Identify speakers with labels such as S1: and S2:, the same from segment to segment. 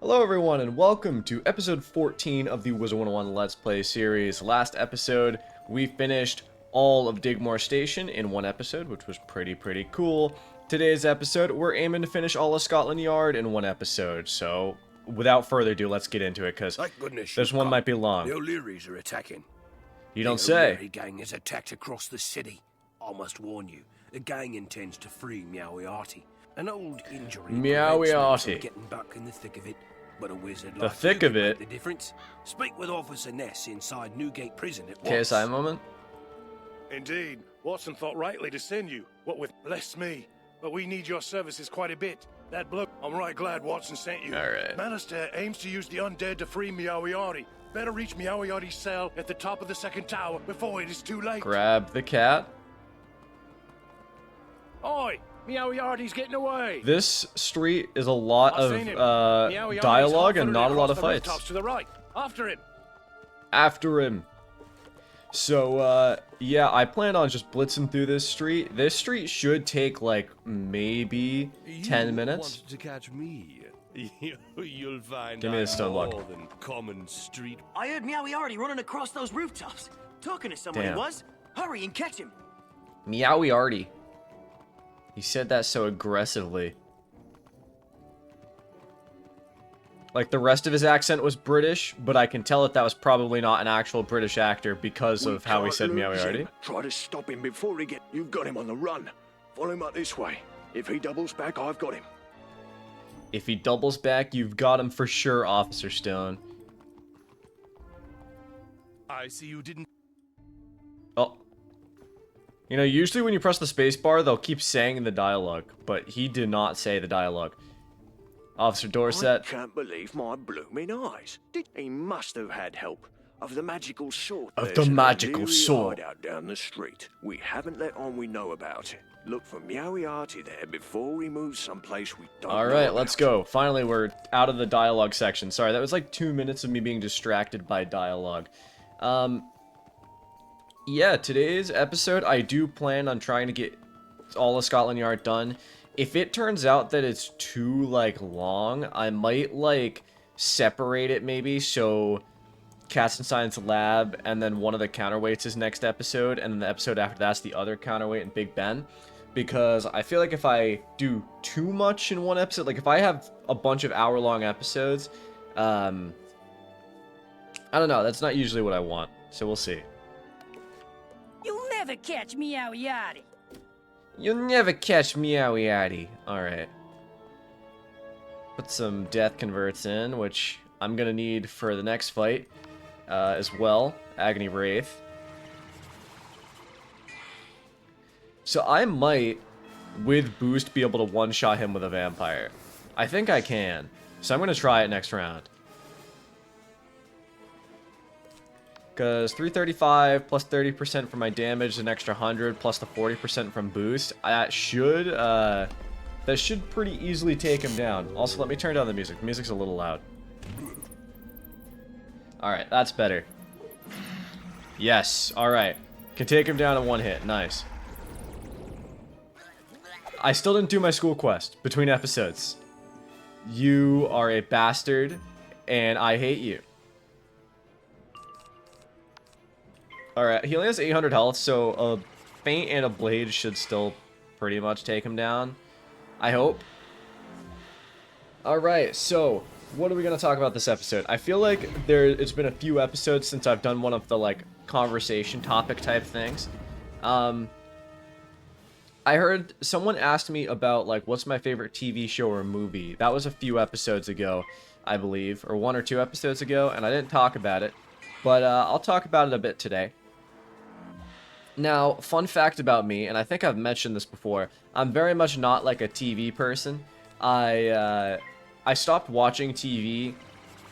S1: Hello everyone and welcome to episode 14 of the Wizard101 Let's Play series. Last episode, we finished all of Digmore Station in one episode, which was pretty cool. Today's episode, we're aiming to finish all of Scotland Yard in one episode, so without further ado, let's get into it, because this one might be long.
S2: The O'Learys are attacking.
S1: You don't say.
S2: The O'Leary gang has attacked across the city. I must warn you, the gang intends to free Meowiarty. An old injury prevents me from getting back in the thick of it. But a wizard
S1: The
S2: like
S1: thick
S2: you
S1: of
S2: can
S1: it?
S2: make the difference. Speak with Officer Ness inside Newgate prison at once.
S1: KSI moment?
S3: Indeed. Watson thought rightly to send you. What with bless me. But we need your services quite a bit. That bloke, I'm right glad Watson sent you.
S1: Alright.
S3: Manister aims to use the undead to free Meowiarty. Better reach Meowiarty's cell at the top of the second tower before it is too late.
S1: Grab the cat.
S3: Oi! Meowiarty's getting away!
S1: This street is a lot
S3: I've
S1: of
S3: seen him. Meowiarty's
S1: dialogue and
S3: half-footed
S1: not a lot
S3: across
S1: of
S3: the
S1: fights.
S3: rooftops to the right. After him!
S1: After him. So, yeah, I plan on just blitzing through this street. This street should take, like, maybe 10 minutes.
S4: Want to catch me? You'll find
S1: Give me the stone block.
S4: more than common street.
S5: I heard Meowiarty running across those rooftops. Talking to someone
S1: Damn.
S5: he was. Hurry and catch him.
S1: Meowiarty. He said that so aggressively. Like, the rest of his accent was British, but I can tell that was probably not an actual British actor because of how he said Meowiarty.
S6: Try to stop him before he get. You've got him on the run. Follow him up this way. If he doubles back, I've got him.
S1: If he doubles back, you've got him for sure, Officer Stone.
S4: I see you didn't.
S1: Oh. You know, usually when you press the spacebar, they'll keep saying the dialogue, but he did not say the dialogue. Officer Dorset.
S6: I can't believe my blooming eyes. He must have had help. Of the magical sort.
S1: Of
S6: There's
S1: the
S6: an
S1: magical
S6: O'Leary
S1: sort.
S6: hideout down the street. We haven't let on we know about it. Look for Meowiarty there before he moves someplace we don't know
S1: Alright, let's
S6: about.
S1: go. Finally, we're out of the dialogue section. Sorry, that was like 2 minutes of me being distracted by dialogue. Yeah, today's episode, I do plan on trying to get all of Scotland Yard done. If it turns out that it's too, like, long, I might, like, separate it maybe, so Katzenstein's lab and then one of the counterweights is next episode, and then the episode after that's the other counterweight in Big Ben. Because I feel like if I do too much in one episode, like if I have a bunch of hour-long episodes, I don't know, that's not usually what I want, so we'll see.
S7: You'll never catch Meowiarty.
S1: You'll never catch Meowiarty. Alright. Put some death converts in, which I'm gonna need for the next fight as well. Agony Wraith. So I might, with boost, be able to one-shot him with a vampire. I think I can. So I'm gonna try it next round. Because 335 plus 30% for my damage, an extra 100 plus the 40% from boost. That should pretty easily take him down. Also, let me turn down the music. The music's a little loud. Alright, that's better. Yes, alright. Can take him down in one hit. Nice. I still didn't do my school quest between episodes. You are a bastard, and I hate you. Alright, he only has 800 health, so a feint and a blade should still pretty much take him down. I hope. Alright, so what are we going to talk about this episode? I feel like it's been a few episodes since I've done one of the, like, conversation topic type things. I heard someone asked me about, like, what's my favorite TV show or movie. That was a few episodes ago, I believe, or 1 or 2 episodes ago, and I didn't talk about it. But I'll talk about it a bit today. Now, fun fact about me, and I think I've mentioned this before, I'm very much not like a TV person. I stopped watching TV,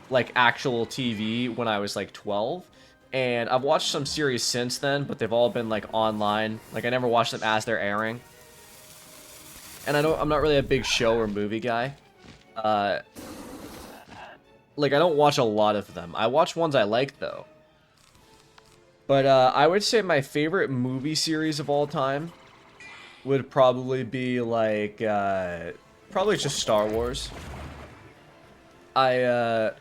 S1: like actual TV, when I was like 12. And I've watched some series since then, but they've all been like online. Like I never watched them as they're airing. And I'm not really a big show or movie guy. Like I don't watch a lot of them. I watch ones I like though. But I would say my favorite movie series of all time would probably be like probably just Star Wars. I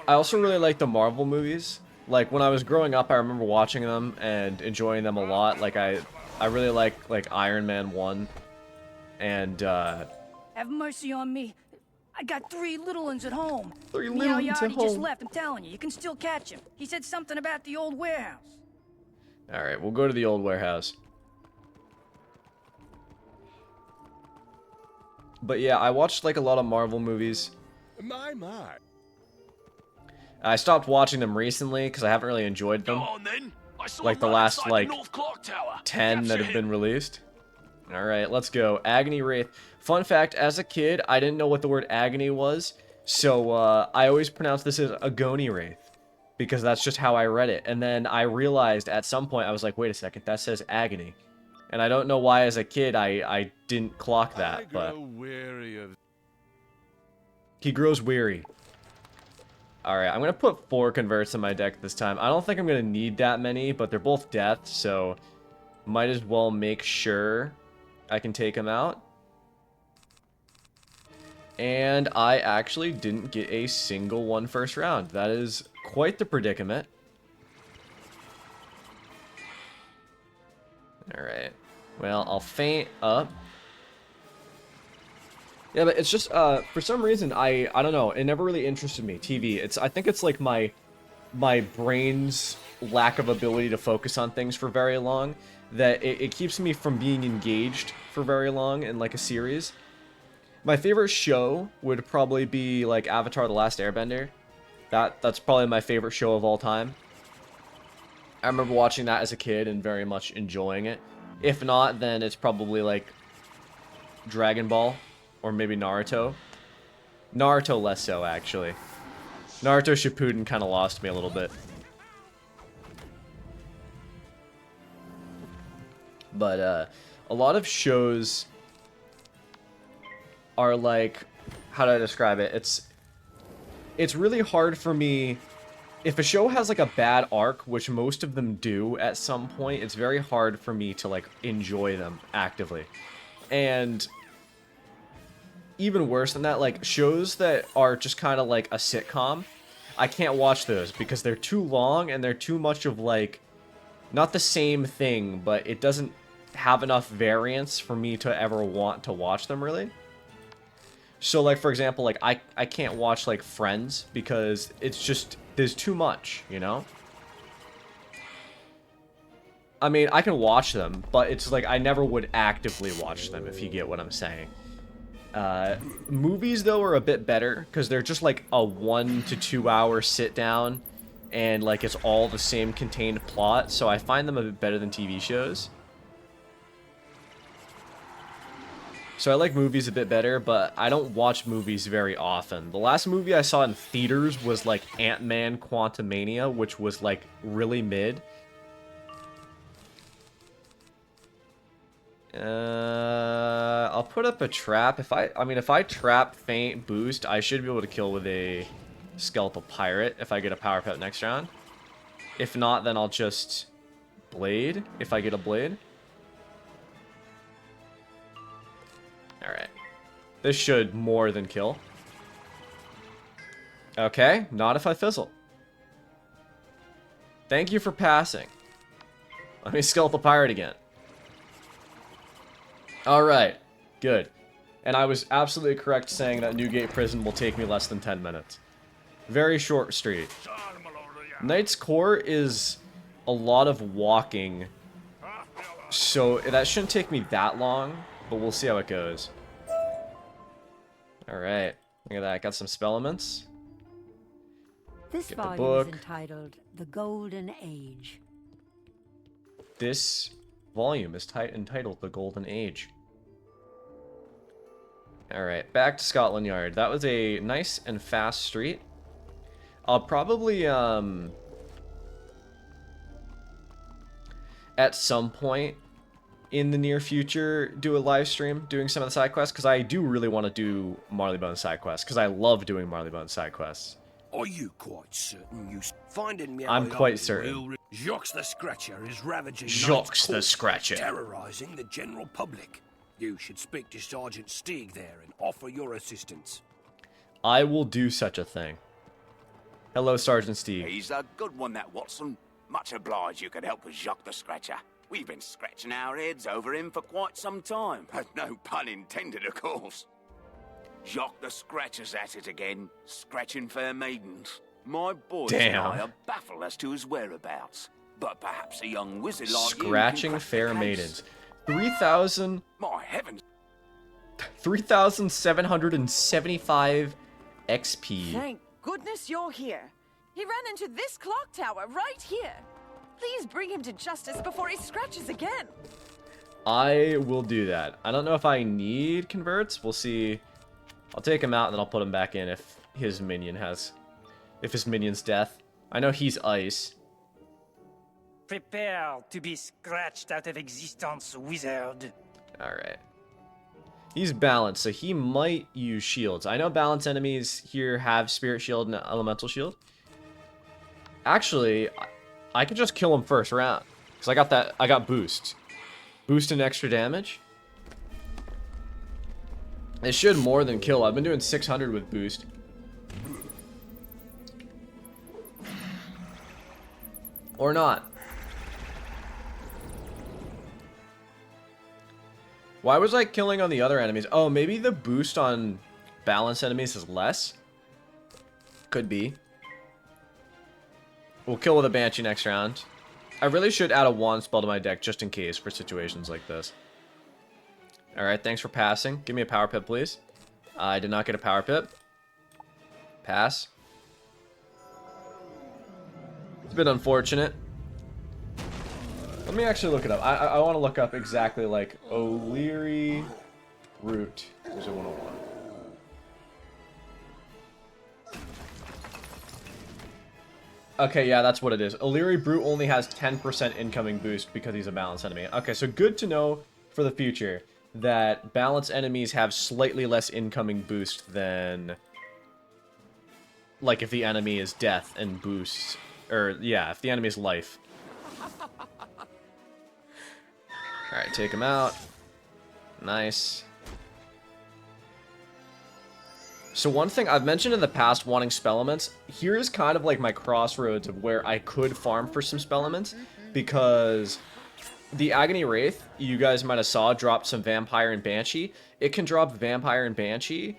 S1: also really like the Marvel movies. Like, when I was growing up, I remember watching them and enjoying them a lot. Like, I really like Iron Man 1. And,
S7: Have mercy on me. I got 3 little ones at home.
S1: 3 little ones at
S7: Yardy just
S1: home.
S7: left, I'm telling you. You can still catch him. He said something about the old warehouse.
S1: Alright, we'll go to the old warehouse. But yeah, I watched, like, a lot of Marvel movies.
S4: My.
S1: I stopped watching them recently because I haven't really enjoyed them.
S6: Go on then. I saw
S1: Like the
S6: him
S1: last,
S6: outside
S1: like,
S6: the North Clock Tower.
S1: 10 that
S6: Capture
S1: have
S6: him.
S1: been released. Alright, let's go. Agony Wraith. Fun fact, as a kid, I didn't know what the word agony was, so I always pronounced this as Agony Wraith, because that's just how I read it. And then I realized at some point, I was like, wait a second, that says agony. And I don't know why as a kid I didn't clock that, but...
S4: Weary of...
S1: He grows weary. Alright, I'm going to put 4 converts in my deck this time. I don't think I'm going to need that many, but they're both death, so might as well make sure I can take them out. And I actually didn't get a single one first round. That is quite the predicament. Alright. Well, I'll feint up. Yeah, but it's just, for some reason, I don't know, it never really interested me, TV. I think it's like my brain's lack of ability to focus on things for very long, that it keeps me from being engaged for very long in, like, a series. My favorite show would probably be, like, Avatar: The Last Airbender. That's probably my favorite show of all time. I remember watching that as a kid and very much enjoying it. If not, then it's probably, like, Dragon Ball. Or maybe Naruto. Naruto less so, actually. Naruto Shippuden kind of lost me a little bit. But, a lot of shows are like... How do I describe it? It's really hard for me... If a show has, like, a bad arc, which most of them do at some point, it's very hard for me to, like, enjoy them actively. And... even worse than that, like, shows that are just kind of like a sitcom, I can't watch those because they're too long and they're too much of, like, not the same thing, but it doesn't have enough variance for me to ever want to watch them, really. So, like, for example, like, I can't watch, like, Friends because it's just, there's too much, you know? I mean, I can watch them, but it's like I never would actively watch them, if you get what I'm saying. Movies, though, are a bit better, because they're just, like, a 1 to 2 hour sit-down, and, like, it's all the same contained plot, so I find them a bit better than TV shows. So I like movies a bit better, but I don't watch movies very often. The last movie I saw in theaters was, like, Ant-Man Quantumania, which was, like, really mid. I'll put up a trap. If I trap, feint, boost, I should be able to kill with a Skeletal Pirate if I get a power pet next round. If not, then I'll just blade if I get a blade. Alright. This should more than kill. Okay, not if I fizzle. Thank you for passing. Let me Skeletal Pirate again. Alright, good. And I was absolutely correct saying that Newgate Prison will take me less than 10 minutes. Very short street. Knight's Core is a lot of walking, so that shouldn't take me that long, but we'll see how it goes. Alright, look at that, got some spell elements.
S8: This
S1: Get the
S8: volume
S1: book.
S8: is entitled The Golden Age.
S1: This volume is entitled The Golden Age. Alright, back to Scotland Yard. That was a nice and fast street. I'll probably, at some point in the near future, do a live stream doing some of the side quests, because I do really want to do Marleybone side quests, because I love doing Marleybone side quests.
S2: Are you quite certain you finding me?
S1: I'm quite certain.
S2: Jacques the Scratcher is ravaging
S1: Jacques
S2: Knight's
S1: the
S2: Court,
S1: Scratcher.
S2: terrorizing the general public. You should speak to Sergeant Steeg there and offer your assistance.
S1: I will do such a thing. Hello, Sergeant Steve.
S9: He's a good one, that Watson. Much obliged you could help us, Jacques the Scratcher. We've been scratching our heads over him for quite some time. No pun intended, of course. Jacques the Scratcher's at it again, scratching fair maidens. My boys and I are baffled as to his whereabouts. But perhaps a young wizard like
S1: scratching fair maidens. 3,000...
S9: My heavens.
S1: 3,775 XP.
S10: Thank goodness you're here. He ran into this clock tower right here. Please bring him to justice before he scratches again.
S1: I will do that. I don't know if I need converts. We'll see. I'll take him out and then I'll put him back in if his minion has... If his minion's death. I know he's ice.
S11: Prepare to be scratched out of existence, wizard.
S1: Alright. He's balanced, so he might use shields. I know balanced enemies here have Spirit Shield and Elemental Shield. Actually, I could just kill him first round. Because I got boost. Boost and extra damage. It should more than kill. I've been doing 600 with boost. Or not. Why was I killing on the other enemies? Oh, maybe the boost on balanced enemies is less? Could be. We'll kill with a Banshee next round. I really should add a wand spell to my deck just in case for situations like this. Alright, thanks for passing. Give me a power pip, please. I did not get a power pip. Pass. It's been unfortunate. Let me actually look it up. I want to look up exactly like O'Leary Root Wizard101. Okay, yeah, that's what it is. O'Leary Brute only has 10% incoming boost because he's a balanced enemy. Okay, so good to know for the future that balanced enemies have slightly less incoming boost than... Like if the enemy is death and boosts... Or, yeah, if the enemy is life. Alright, take him out. Nice. So one thing I've mentioned in the past wanting spell elements, here's kind of like my crossroads of where I could farm for some spell elements, because the Agony Wraith, you guys might have saw, dropped some Vampire and Banshee. It can drop Vampire and Banshee,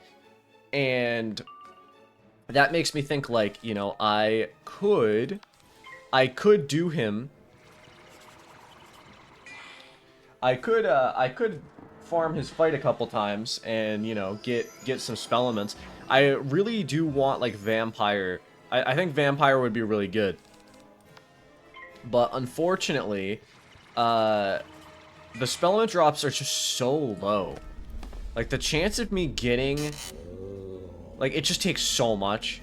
S1: and that makes me think like, you know, I could do him. I could farm his fight a couple times and, you know, get some spell elements. I really do want, like, Vampire. I think Vampire would be really good. But, unfortunately, the spell element drops are just so low. Like, the chance of me getting... Like, it just takes so much.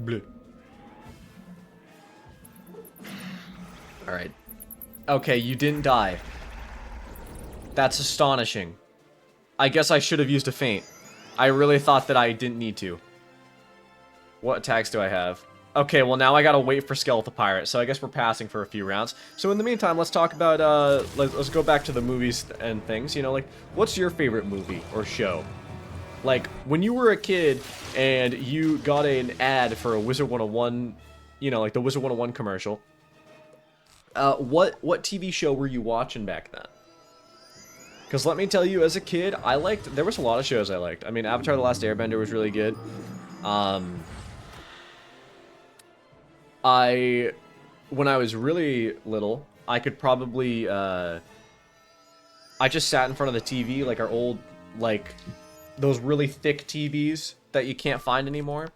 S1: Bleh. Alright. Okay, you didn't die. That's astonishing. I guess I should have used a feint. I really thought that I didn't need to. What attacks do I have? Okay, well now I gotta wait for Skeletal Pirate, so I guess we're passing for a few rounds. So in the meantime, let's talk about, let's go back to the movies and things, you know, like, what's your favorite movie or show? Like, when you were a kid and you got an ad for a Wizard101, you know, like the Wizard101 commercial, what TV show were you watching back then? Because let me tell you, as a kid, there was a lot of shows I liked. I mean, Avatar: The Last Airbender was really good. When I was really little, I could probably, I just sat in front of the TV, like our old, like, those really thick TVs that you can't find anymore.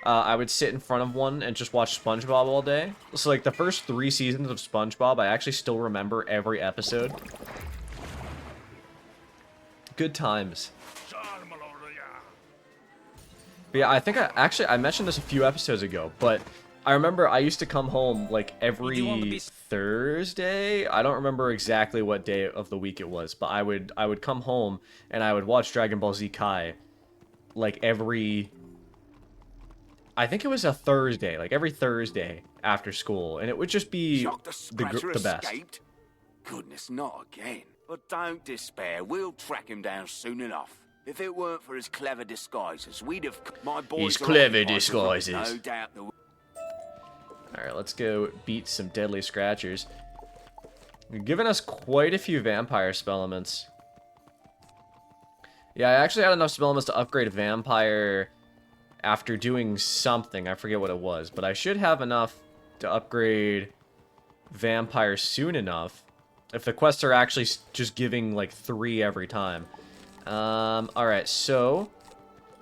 S1: I would sit in front of one and just watch SpongeBob all day. So, like, the first 3 seasons of SpongeBob, I actually still remember every episode. Good times. But yeah, I think I mentioned this a few episodes ago, but I remember I used to come home, like, every Thursday. I don't remember exactly what day of the week it was, but I would come home and I would watch Dragon Ball Z Kai, like, I think it was a Thursday, like every Thursday after school, and it would just be the best.
S9: Goodness, not again. But don't despair, we'll track him down soon enough. If it weren't for his clever disguises, we'd have... My boys
S1: His
S9: are
S1: clever
S9: occupied,
S1: disguises.
S9: No doubt the...
S1: Alright, let's go beat some deadly scratchers. You're giving us quite a few vampire spell elements. Yeah, I actually had enough spell elements to upgrade a vampire after doing something. I forget what it was, but I should have enough to upgrade vampire soon enough. If the quests are actually just giving like 3 every time. Alright, so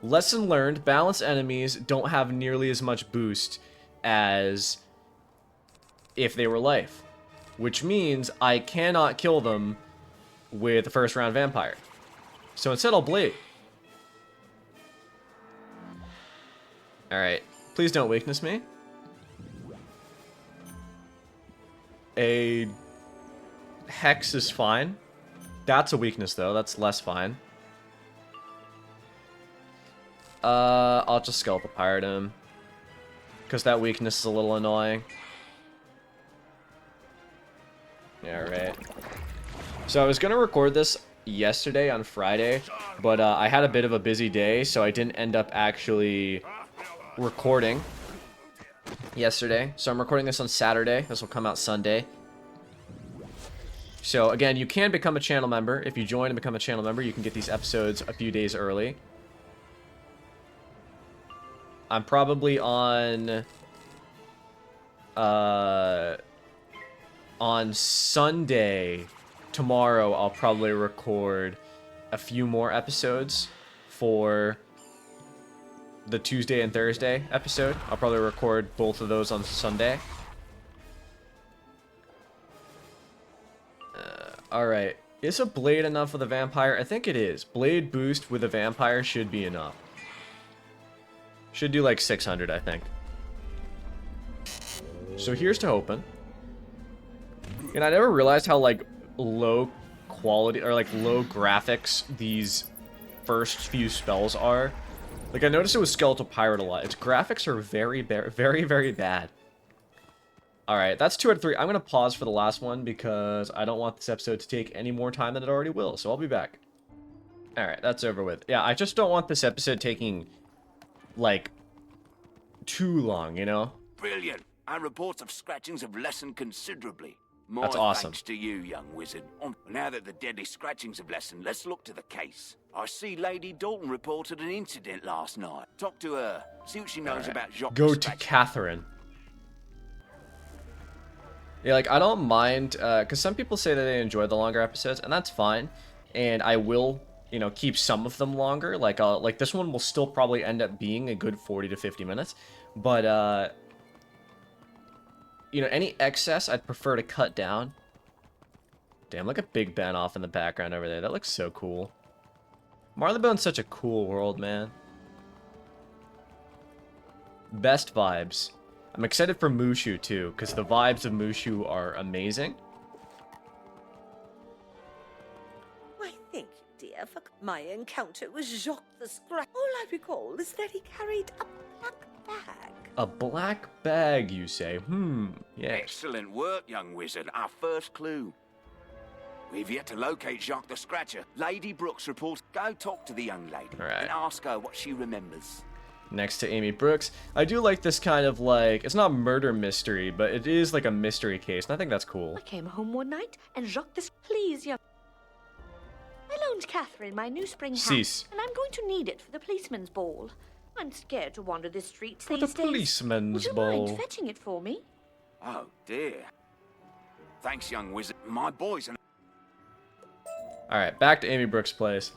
S1: lesson learned, balanced enemies don't have nearly as much boost as if they were life. Which means I cannot kill them with the first round vampire. So instead I'll blade. Alright, please don't weakness me. A hex is fine. That's a weakness though, that's less fine. I'll just Skeletal Pirate him. Because that weakness is a little annoying. Yeah, right. So I was going to record this yesterday on Friday, but I had a bit of a busy day, so I didn't end up actually recording yesterday. So I'm recording this on Saturday. This will come out Sunday. So again, you can become a channel member. If you join and become a channel member, you can get these episodes a few days early. I'm probably on Sunday, tomorrow, I'll probably record a few more episodes for the Tuesday and Thursday episode. I'll probably record both of those on Sunday. Alright. Is a blade enough for the vampire? I think it is. Blade boost with a vampire should be enough. Should do like 600, I think. So here's to hoping. And I never realized how like low quality or like low graphics these first few spells are. Like I noticed it with Skeletal Pirate a lot. Its graphics are very, very bad. Alright, that's 2 out of 3. I'm going to pause for the last one because I don't want this episode to take any more time than it already will. So I'll be back. Alright, that's over with. Yeah, I just don't want this episode taking like too long, you know?
S9: Brilliant. Our reports of scratchings have lessened considerably. More
S1: That's awesome.
S9: Thanks to you, young wizard. Now that the deadly scratchings have lessened, let's look to the case. I see Lady Dalton reported an incident last night. Talk to her. See what she knows about Jacques.
S1: Go to Catherine. Yeah, like, I don't mind, because some people say that they enjoy the longer episodes, and that's fine. And I will, you know, keep some of them longer. Like this one will still probably end up being a good 40 to 50 minutes. But, you know, any excess I'd prefer to cut down. Damn, look at Big Ben off in the background over there. That looks so cool. Marleybone's such a cool world, man. Best vibes. I'm excited for Mushu, too, because the vibes of Mushu are amazing.
S12: Why, thank you, dear, for my encounter with Jacques the Scratch. All I recall is that he carried a black bag.
S1: A black bag, you say? Yeah.
S9: Excellent work, young wizard. Our first clue. We've yet to locate Jacques the Scratcher. Lady Brooks reports. Go talk to the young lady and ask her what she remembers.
S1: Next to Amy Brooks. I do like this kind of like, it's not murder mystery, but it is like a mystery case, and I think that's cool.
S13: I came home one night and Jacques this... Please, young... I loaned Catherine my new spring hat, and I'm going to need it for the policeman's ball. I'm scared to wander the streets
S1: for
S13: these
S1: the policeman's
S13: days.
S1: ball.
S13: Would you mind fetching it for me?
S9: Oh, dear. Thanks, young wizard. My boys and...
S1: Alright, back to Amy Brooks' place.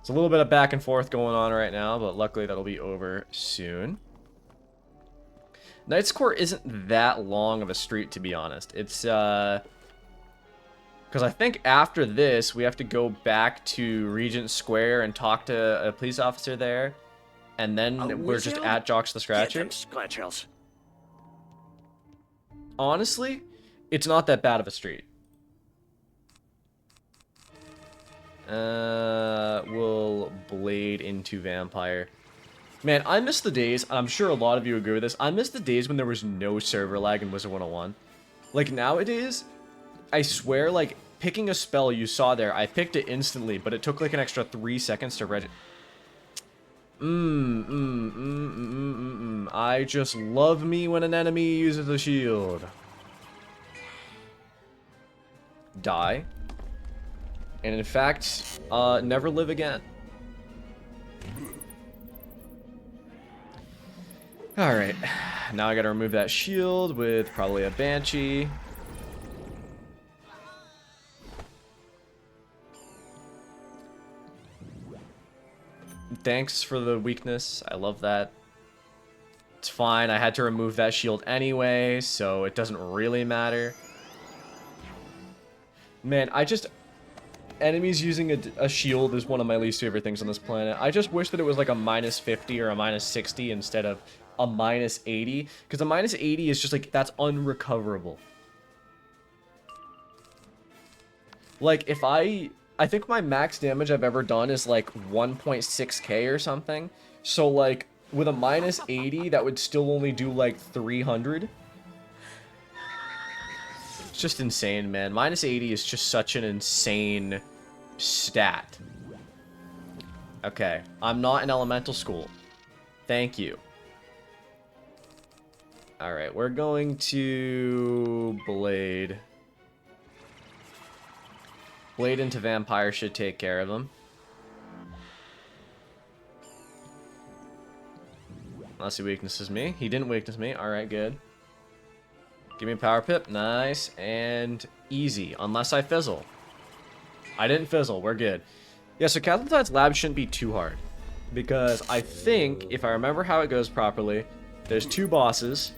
S1: It's a little bit of back and forth going on right now, but luckily that'll be over soon. Knight's Court isn't that long of a street, to be honest. It's, because I think after this, we have to go back to Regent Square and talk to a police officer there. And then we're just at Jacques the Scratcher. Honestly, it's not that bad of a street. We'll blade into vampire. Man, I miss the days, I'm sure a lot of you agree with this, I miss the days when there was no server lag in Wizard101. Like, nowadays, I swear, like, picking a spell you saw there, I picked it instantly, but it took like an extra 3 seconds to register. I just love me when an enemy uses a shield. Die. And in fact, never live again. Alright. Now I gotta remove that shield with probably a Banshee. Thanks for the weakness. I love that. It's fine. I had to remove that shield anyway, so it doesn't really matter. Man, enemies using a shield is one of my least favorite things on this planet. I just wish that it was like a -50 or a -60 instead of a -80. Because a -80 is just like, that's unrecoverable. Like, if I think my max damage I've ever done is like 1.6k or something. So like with a -80, that would still only do like 300. It's just insane, man. -80 is just such an insane stat. Okay, I'm not in elemental school. Thank you. Alright, we're going to Blade. Blade into Vampire should take care of him. Unless he weaknesses me. He didn't weakness me. Alright, good. Give me a Power Pip. Nice. And easy. Unless I fizzle. I didn't fizzle. We're good. Yeah, so Katzenstein's lab shouldn't be too hard. Because I think, if I remember how it goes properly, there's 2 bosses.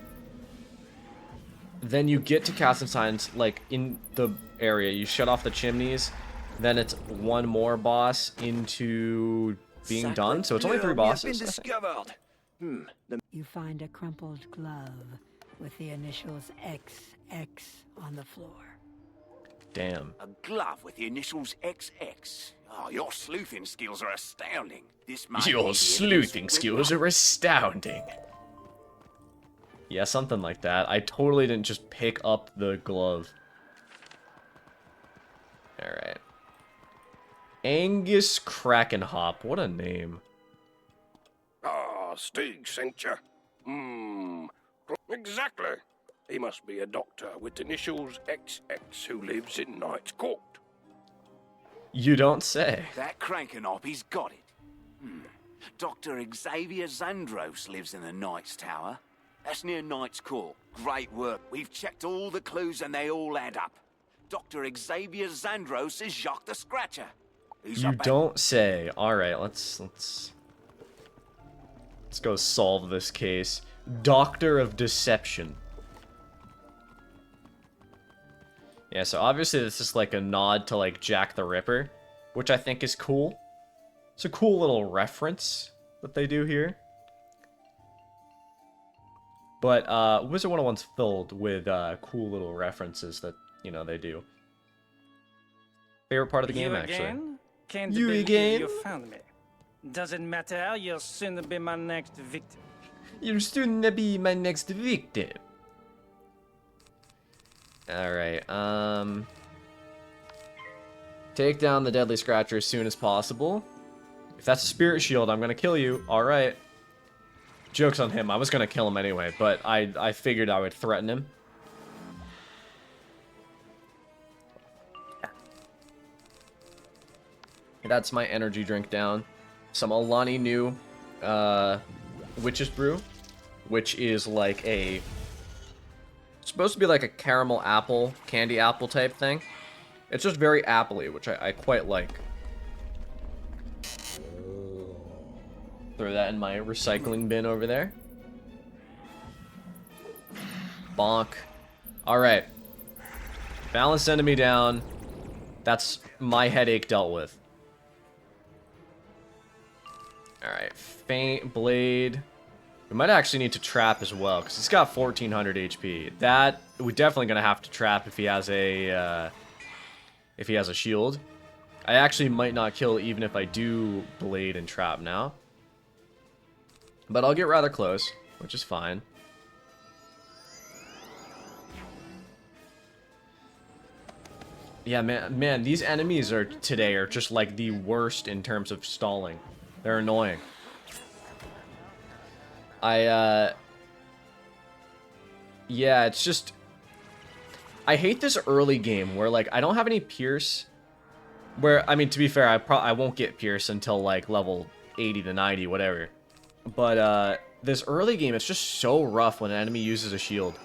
S1: Then you get to Katzenstein's, like, in the area. You shut off the chimneys. Then it's 1 more boss into being done. So it's only 3 bosses.
S8: You find a crumpled glove with the initials XX on the floor.
S1: Damn.
S9: A glove with the initials XX. Oh, your sleuthing skills are astounding.
S1: Your sleuthing skills are astounding. Yeah, something like that. I totally didn't just pick up the glove. Alright. Angus Krakenhop. What a name.
S3: Ah, Stig sent you. Exactly. He must be a doctor with initials XX who lives in Knight's Court.
S1: You don't say.
S9: That Krakenhop, he's got it. Dr. Xavier Zandros lives in the Knight's Tower. That's near Knight's Court. Great work. We've checked all the clues and they all add up. Dr. Xavier Zandros is Jacques the Scratcher.
S1: You don't say. Alright, let's go solve this case. Doctor of Deception. Yeah, so obviously this is like a nod to like Jack the Ripper, which I think is cool. It's a cool little reference that they do here. But Wizard101's filled with cool little references that, you know, they do. Favorite part of the game, actually.
S11: Can't
S1: you
S11: believe
S1: again?
S11: You found me. Doesn't matter, you'll soon be my next victim.
S1: You'll soon be my next victim. Alright, take down the Deadly Scratcher as soon as possible. If that's a Spirit Shield, I'm gonna kill you. Alright. Joke's on him. I was gonna kill him anyway, but I figured I would threaten him. That's my energy drink down. Some Alani Nu Witch's Brew, which is like a... supposed to be like a caramel apple, candy apple type thing. It's just very apple-y, which I quite like. Throw that in my recycling bin over there. Bonk. Alright. Balanced enemy down. That's my headache dealt with. Alright. Faint Blade. We might actually need to trap as well, because he's got 1400 HP. That, we're definitely going to have to trap if he has a shield. I actually might not kill even if I do Blade and trap now. But I'll get rather close, which is fine. Yeah, man, these enemies today are just like the worst in terms of stalling. They're annoying. Yeah, it's just... I hate this early game where, like, I don't have any Pierce. Where, I mean, to be fair, I won't get Pierce until, like, level 80 to 90, whatever. But, this early game, it's just so rough when an enemy uses a shield.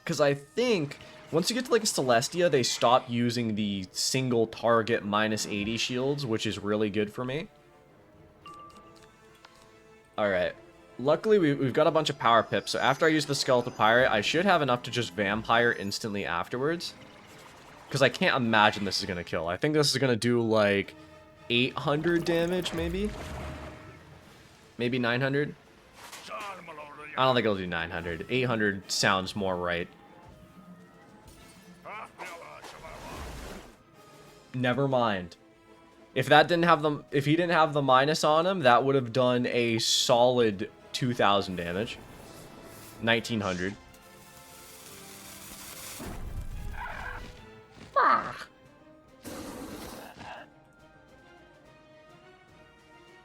S1: Because I think, once you get to, like, Celestia, they stop using the single target minus 80 shields, which is really good for me. Alright. Luckily, we've got a bunch of power pips, so after I use the Skeletal Pirate, I should have enough to just Vampire instantly afterwards. Because I can't imagine this is going to kill. I think this is going to do, like, 800 damage, maybe? Maybe 900? I don't think it'll do 900. 800 sounds more right. Never mind. If he didn't have the minus on him, that would have done a solid 2,000 damage. 1,900.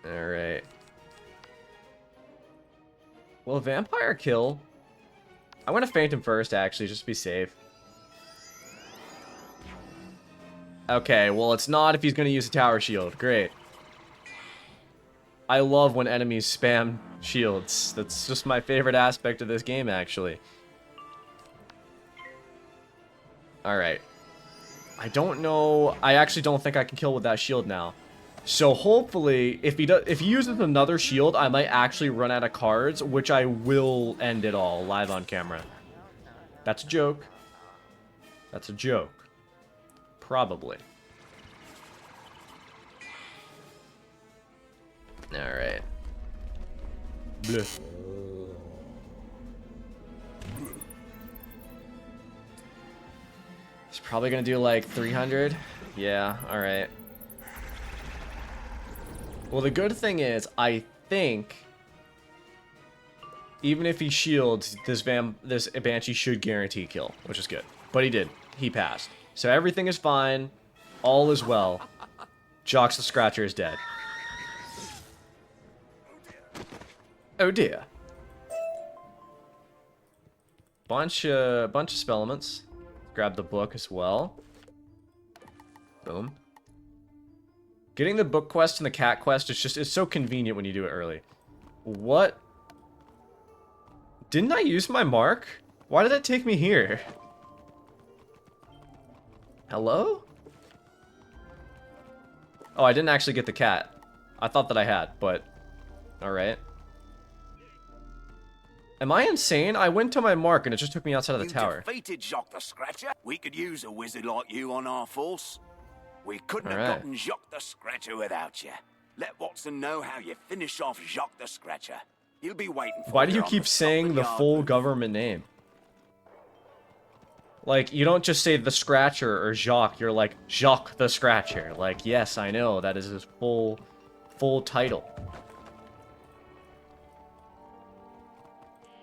S1: Alright. Well, vampire kill. I'm gonna feint him first, actually, just to be safe. Okay, well, it's not if he's gonna use a tower shield. Great. I love when enemies spam shields. That's just my favorite aspect of this game, actually. Alright. I don't know. I actually don't think I can kill with that shield now. So hopefully, if he uses another shield, I might actually run out of cards, which I will end it all live on camera. That's a joke. That's a joke. Probably. Alright. Bleh. He's probably gonna do like 300. Yeah, alright. Well, the good thing is, I think, even if he shields, this Banshee should guarantee kill, which is good. But he did. He passed. So everything is fine. All is well. Jacques the Scratcher is dead. Oh dear. Bunch of spell elements. Grab the book as well. Boom. Getting the book quest and the cat quest, it's so convenient when you do it early. What? Didn't I use my mark? Why did that take me here? Hello? Oh, I didn't actually get the cat. I thought that I had, but... Alright. Am I insane? I went to my mark and it just took me outside of the tower.
S9: You defeated Jacques the Scratcher. We could use a wizard like you on our force. We couldn't have gotten Jacques the Scratcher without you. Let Watson know how you finish off Jacques the Scratcher. He'll be waiting for you.
S1: Why do you keep saying the full government name? Like, you don't just say the Scratcher or Jacques, you're like, Jacques the Scratcher. Like, yes, I know, that is his full title.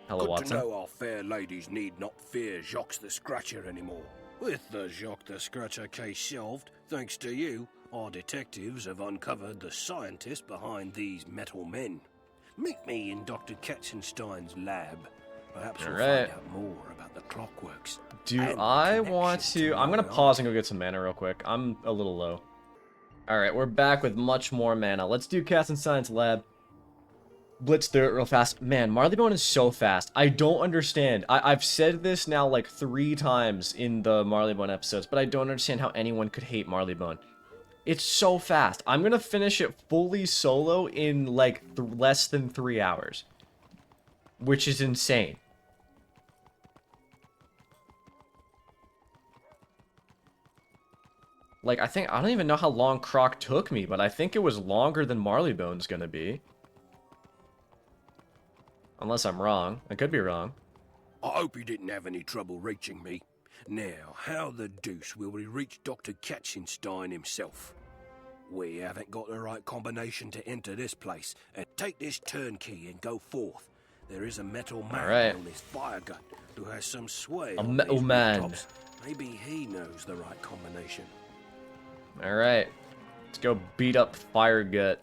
S1: Hello, Watson.
S2: Good to know our fair ladies need not fear Jacques the Scratcher anymore. With the Jacques the Scratcher case solved, thanks to you, our detectives have uncovered the scientist behind these metal men. Meet me in Dr. Katzenstein's lab. Perhaps we'll find out more about the clockworks.
S1: Do I want to... I'm going to pause and go get some mana real quick. I'm a little low. Alright, we're back with much more mana. Let's do Katzenstein's lab. Blitz through it real fast. Man, Marleybone is so fast. I don't understand. I've said this now like 3 times in the Marleybone episodes, but I don't understand how anyone could hate Marleybone. It's so fast. I'm going to finish it fully solo in like less than 3 hours. Which is insane. Like, I don't even know how long Croc took me, but I think it was longer than Marleybone's gonna be. Unless I'm wrong. I could be wrong.
S2: I hope you didn't have any trouble reaching me. Now, how the deuce will we reach Dr. Katzenstein himself? We haven't got the right combination to enter this place, and take this turnkey and go forth. there is a metal man
S1: right.
S2: on this fire gut who has some sway
S1: A
S2: on
S1: metal
S2: these
S1: man.
S2: rooftops. Maybe he knows the right combination.
S1: Alright. Let's go beat up Fire Gut.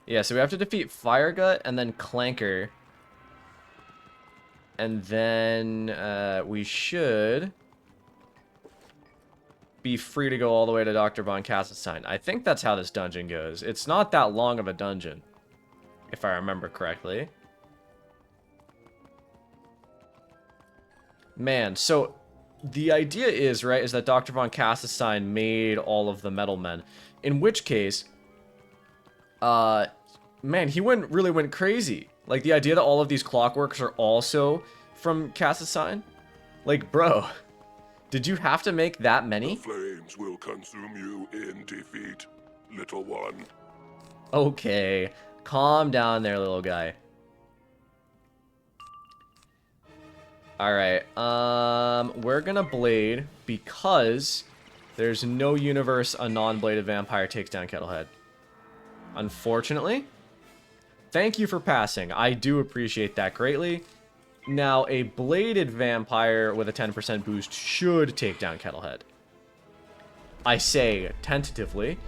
S1: Yeah, so we have to defeat Fire Gut and then Clanker. And then we should be free to go all the way to Dr. von Katzenstein. I think that's how this dungeon goes. It's not that long of a dungeon, if I remember correctly. Man, so the idea is, right, is that Dr. von Katzenstein made all of the metal men. In which case, man, he really went crazy. Like, the idea that all of these clockworks are also from Katzenstein? Like, bro, did you have to make that many?
S14: The flames will consume you in defeat, little one.
S1: Okay, calm down there, little guy. Alright, we're gonna blade because there's no universe a non-bladed vampire takes down Kettlehead. Unfortunately. Thank you for passing. I do appreciate that greatly. Now, a bladed vampire with a 10% boost should take down Kettlehead. I say tentatively.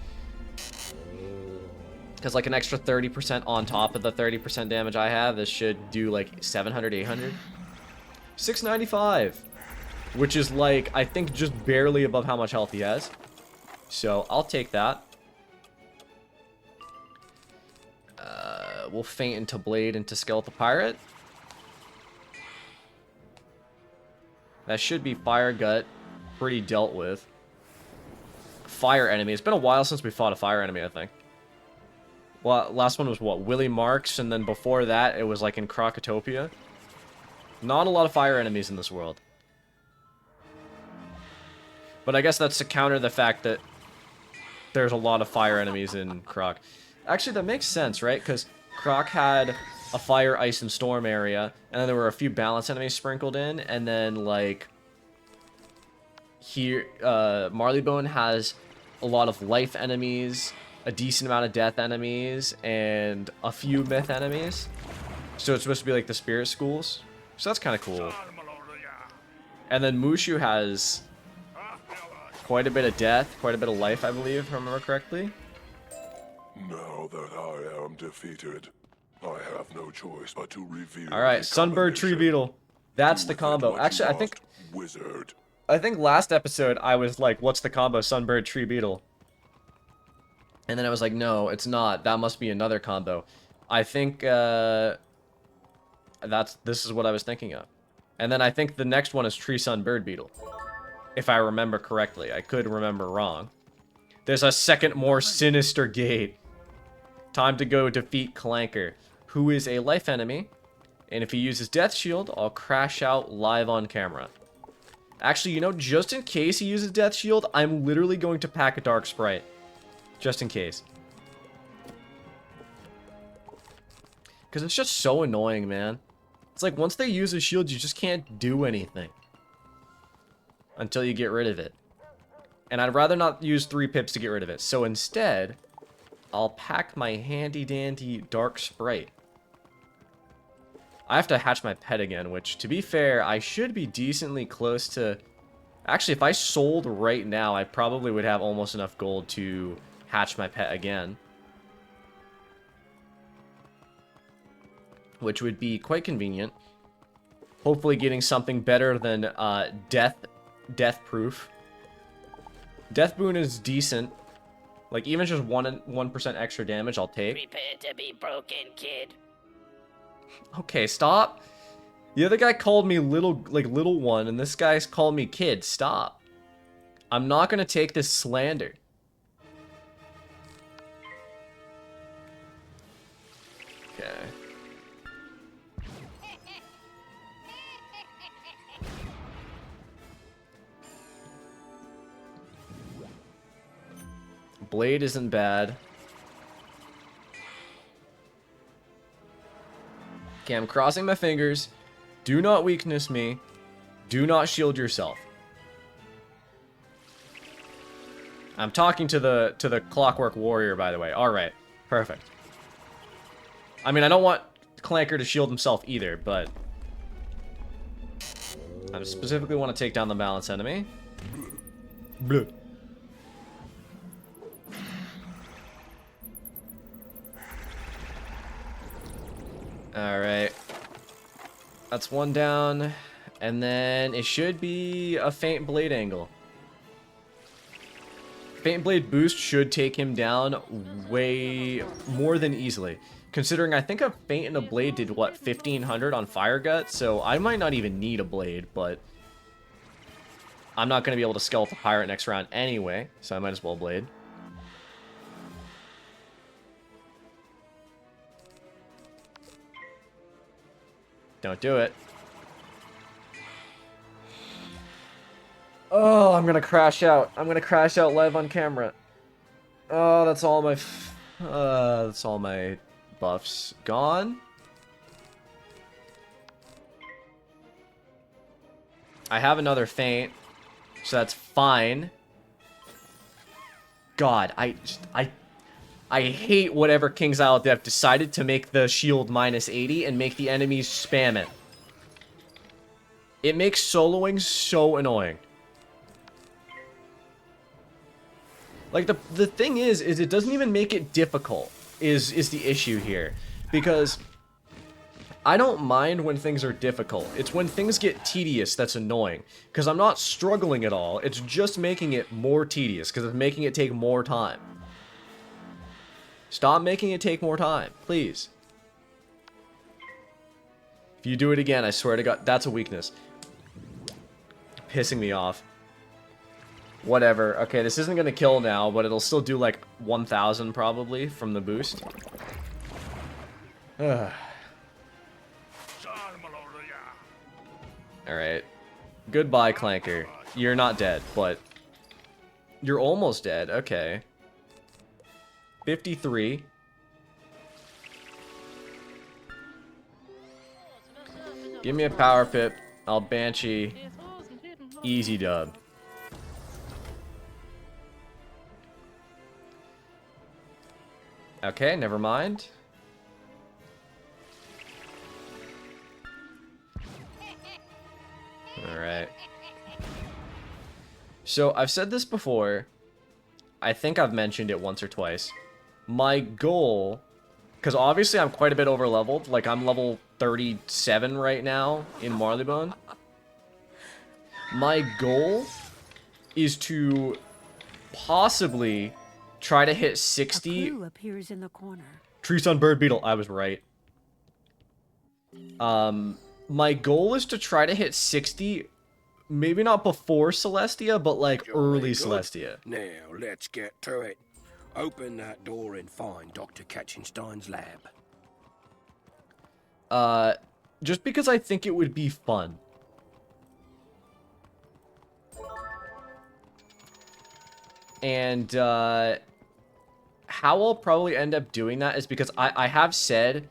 S1: Because like an extra 30% on top of the 30% damage I have, this should do like 700, 800. 695, which is like, I think just barely above how much health he has. So I'll take that. We'll feint into Blade into Skeletal Pirate. That should be Fire Gut, pretty dealt with. Fire enemy. It's been a while since we fought a fire enemy, I think. Well, last one was what? Willie Marks, and then before that, it was like in Crocotopia. Not a lot of fire enemies in this world. But I guess that's to counter the fact that there's a lot of fire enemies in Croc. Actually, that makes sense, right? Because Croc had a fire, ice, and storm area, and then there were a few balance enemies sprinkled in, and then, like, here, Marleybone has a lot of life enemies, a decent amount of death enemies, and a few myth enemies. So it's supposed to be like the spirit schools. So that's kind of cool. And then Mushu has quite a bit of death, quite a bit of life, I believe, if I remember correctly.
S14: Now that I am defeated, I have no choice but to reveal.
S1: Alright, Sunbird Tree Beetle. That's the combo. Actually, I think last episode I was like, what's the combo? Sunbird Tree Beetle. And then I was like, no, it's not. That must be another combo. I think this is what I was thinking of. And then I think the next one is Tree Sun Bird Beetle. If I remember correctly. I could remember wrong. There's a second more sinister gate. Time to go defeat Clanker, who is a life enemy. And if he uses Death Shield, I'll crash out live on camera. Actually, you know, just in case he uses Death Shield, I'm literally going to pack a Dark Sprite. Just in case. Because it's just so annoying, man. It's like, once they use a shield, you just can't do anything. Until you get rid of it. And I'd rather not use 3 pips to get rid of it. So instead, I'll pack my handy-dandy Dark Sprite. I have to hatch my pet again, which, to be fair, I should be decently close to... Actually, if I sold right now, I probably would have almost enough gold to hatch my pet again. Which would be quite convenient. Hopefully getting something better than Death Proof. Death Boon is decent. Like, even just 1% extra damage, I'll take.
S15: Prepare to be broken, kid.
S1: Okay, stop. The other guy called me little one, and this guy's called me kid. Stop. I'm not gonna take this slander. Okay. Blade isn't bad. Okay, I'm crossing my fingers. Do not weakness me. Do not shield yourself. I'm talking to the Clockwork Warrior, by the way. All right, perfect. I mean, I don't want Clanker to shield himself either, but I specifically want to take down the balanced enemy. Bleh. Alright. That's one down. And then it should be a Faint Blade angle. Faint Blade boost should take him down way more than easily. Considering I think a Faint and a Blade did, what, 1500 on Fire Gut? So I might not even need a Blade, but I'm not going to be able to Skeletal Pirate next round anyway, so I might as well Blade. Don't do it. Oh, I'm gonna crash out. I'm gonna crash out live on camera. Oh, that's all my buffs gone. I have another Faint, so that's fine. God, I hate whatever King's Isle dev decided to make the shield minus 80 and make the enemies spam it. It makes soloing so annoying. Like, the thing is it doesn't even make it difficult, is the issue here. Because I don't mind when things are difficult. It's when things get tedious that's annoying. Because I'm not struggling at all. It's just making it more tedious, because it's making it take more time. Stop making it take more time, please. If you do it again, I swear to God, that's a weakness. Pissing me off. Whatever. Okay, this isn't going to kill now, but it'll still do like 1,000 probably from the boost. Alright. Goodbye, Clanker. You're not dead, but you're almost dead. Okay. 53. Give me a power pip. I'll Banshee. Easy dub. Okay, never mind. Alright. So, I've said this before. I think I've mentioned it once or twice. My goal, because obviously I'm quite a bit over leveled, like I'm level 37 right now in Marleybone. My goal is to possibly try to hit 60.
S8: A clue appears in the corner.
S1: Treeson Bird Beetle, I was right. My goal is to try to hit 60, maybe not before Celestia, but like early Celestia.
S2: Now, let's get to it. Open that door and find Dr. Katzenstein's lab.
S1: Just because I think it would be fun. And, how I'll probably end up doing that is because I have said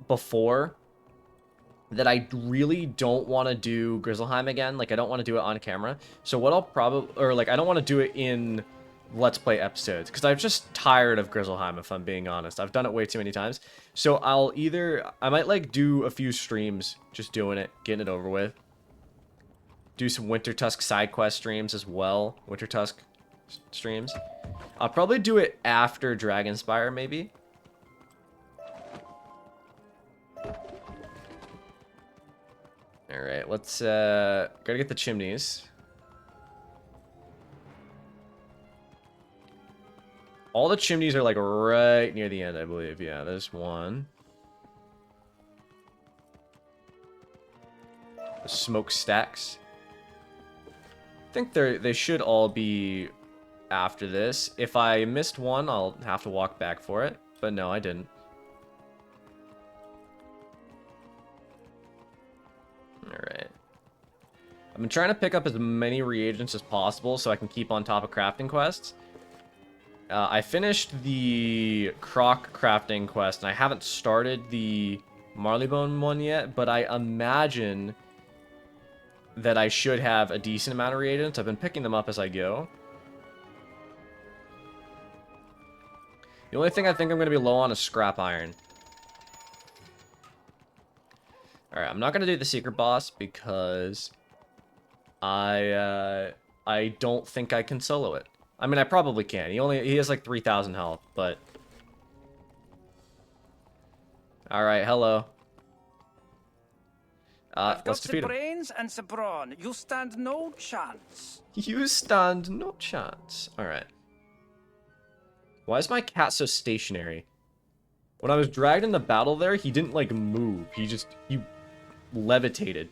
S1: before that I really don't want to do Grizzleheim again. Like, I don't want to do it on camera. So what I'll probably, or like, I don't want to do it in Let's Play episodes, because I'm just tired of Grizzleheim, if I'm being honest. I've done it way too many times. So I might like do a few streams just doing it, getting it over with. Do some Winter Tusk side quest streams as well. Winter Tusk streams. I'll probably do it after Dragonspire, maybe. Alright, let's, gotta get the chimneys. All the chimneys are, like, right near the end, I believe. Yeah, there's one. The smokestacks. I think they should all be after this. If I missed one, I'll have to walk back for it. But no, I didn't. Alright. I've been trying to pick up as many reagents as possible so I can keep on top of crafting quests. I finished the Croc crafting quest, and I haven't started the Marleybone one yet, but I imagine that I should have a decent amount of reagents. I've been picking them up as I go. The only thing I think I'm going to be low on is scrap iron. Alright, I'm not gonna do the secret boss because I don't think I can solo it. I mean, I probably can. He has like 3,000 health, but... Alright, hello. Let's defeat him.
S11: brains and some brawn. You stand no chance.
S1: You stand no chance. Alright. Why is my cat so stationary? When I was dragged in the battle there, he didn't, like, move. He levitated.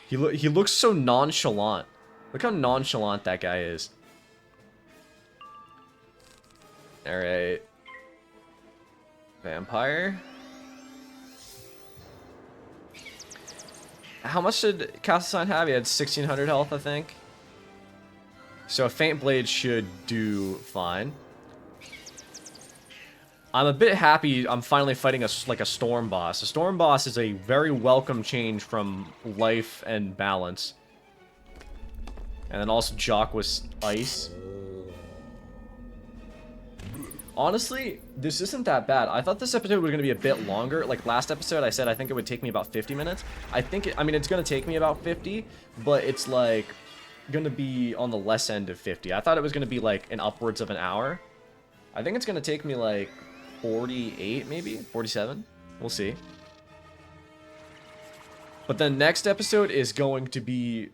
S1: He looks so nonchalant. Look how nonchalant that guy is. Alright. Vampire. How much did Katzenstein have? He had 1,600 health, I think. So a Faint Blade should do fine. I'm a bit happy I'm finally fighting a Storm Boss. A Storm Boss is a very welcome change from life and balance. And then also Jacques was ice. Honestly, this isn't that bad. I thought this episode was going to be a bit longer. Like last episode, I said I think it would take me about 50 minutes. I mean, it's going to take me about 50, but it's like going to be on the less end of 50. I thought it was going to be like an upwards of an hour. I think it's going to take me like 48, maybe 47. We'll see. But the next episode is going to be...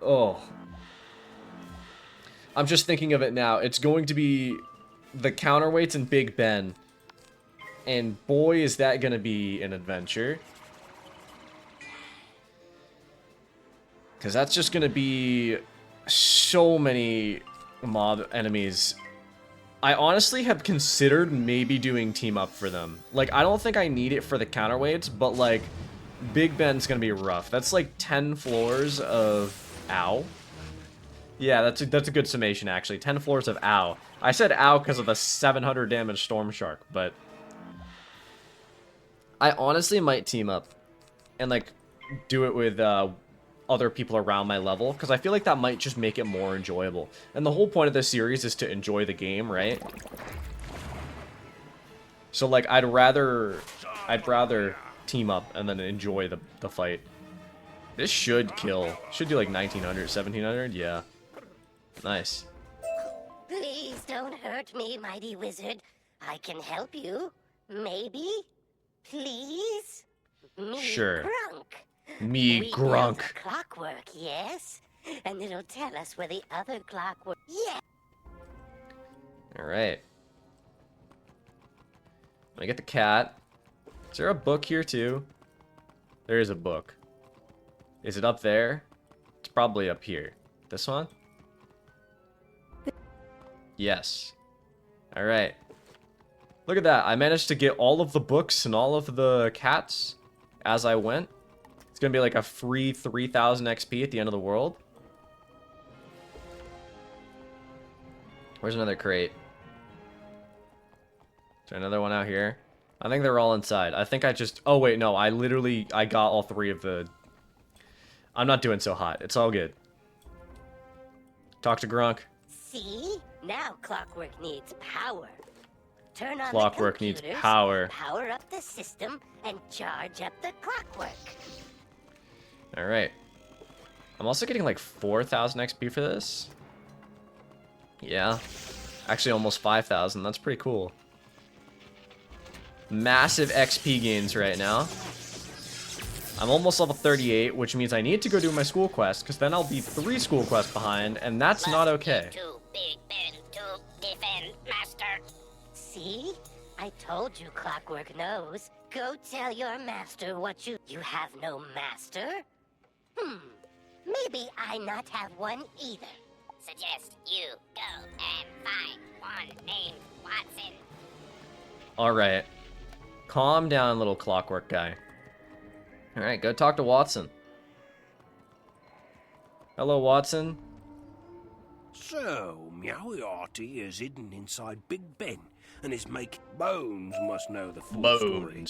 S1: Oh. I'm just thinking of it now. It's going to be the counterweights and Big Ben. And boy, is that going to be an adventure. Because that's just going to be so many mob enemies. I honestly have considered maybe doing team up for them. Like, I don't think I need it for the counterweights, but like, Big Ben's going to be rough. That's like 10 floors of... Ow. Yeah, that's a good summation, actually. 10 floors of ow. I said ow because of the 700 damage Storm Shark, but... I honestly might team up and, like, do it with other people around my level, because I feel like that might just make it more enjoyable. And the whole point of this series is to enjoy the game, right? So, like, I'd rather team up and then enjoy the fight. This should kill. Should do, like, 1,900, 1,700, yeah. Nice.
S15: Please don't hurt me, mighty wizard. I can help you. Maybe? Please? Me
S1: Sure.
S15: Grunk.
S1: Me
S15: We
S1: Grunk.
S15: built clockwork, yes? And it'll tell us where the other clockwork... Yeah!
S1: Alright. I get the cat. Is there a book here, too? There is a book. Is it up there? It's probably up here. This one? Yes. Alright. Look at that. I managed to get all of the books and all of the cats as I went. It's gonna be like a free 3,000 XP at the end of the world. Where's another crate? Is there another one out here? I think they're all inside. I think I just... Oh, wait, no. I got all three of the... I'm not doing so hot. It's all good. Talk to Grunk.
S15: See? Now clockwork needs power. Turn on
S1: Clockwork
S15: the
S1: needs
S15: computers,
S1: power.
S15: power up the system, and charge up the clockwork.
S1: Alright. I'm also getting like 4,000 XP for this. Yeah. Actually, almost 5,000. That's pretty cool. Massive XP gains right now. I'm almost level 38, which means I need to go do my school quest, because then I'll be 3 school quests behind, and that's not okay.
S15: Big Ben to defend master. See? I told you clockwork knows. Go tell your master what you have no master? Maybe I not have one either. Suggest you go and find one named Watson.
S1: Alright. Calm down, little clockwork guy. Alright, go talk to Watson. Hello, Watson.
S2: So, Meowiarty is hidden inside Big Ben and is making... Bones must know the full story.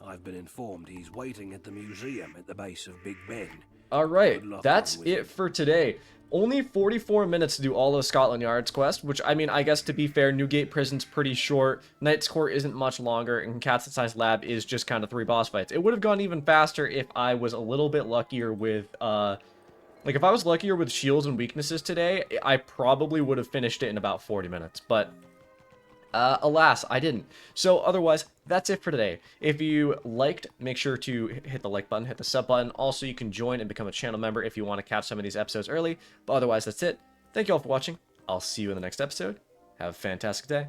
S2: I've been informed he's waiting at the museum at the base of Big Ben.
S1: Alright, that's it for today. only 44 minutes to do all of Scotland Yard's quest, which, I mean, I guess to be fair, Newgate Prison's pretty short, Knight's Court isn't much longer, and Katzenstein's Lab is just kind of 3 boss fights. It would have gone even faster if I was a little bit luckier with, like, if I was luckier with shields and weaknesses today, I probably would have finished it in about 40 minutes, but alas, I didn't. So otherwise, that's it for today. If you liked, make sure to hit the like button, hit the sub button. Also, you can join and become a channel member if you want to catch some of these episodes early. But otherwise, that's it. Thank you all for watching. I'll see you in the next episode. Have a fantastic day.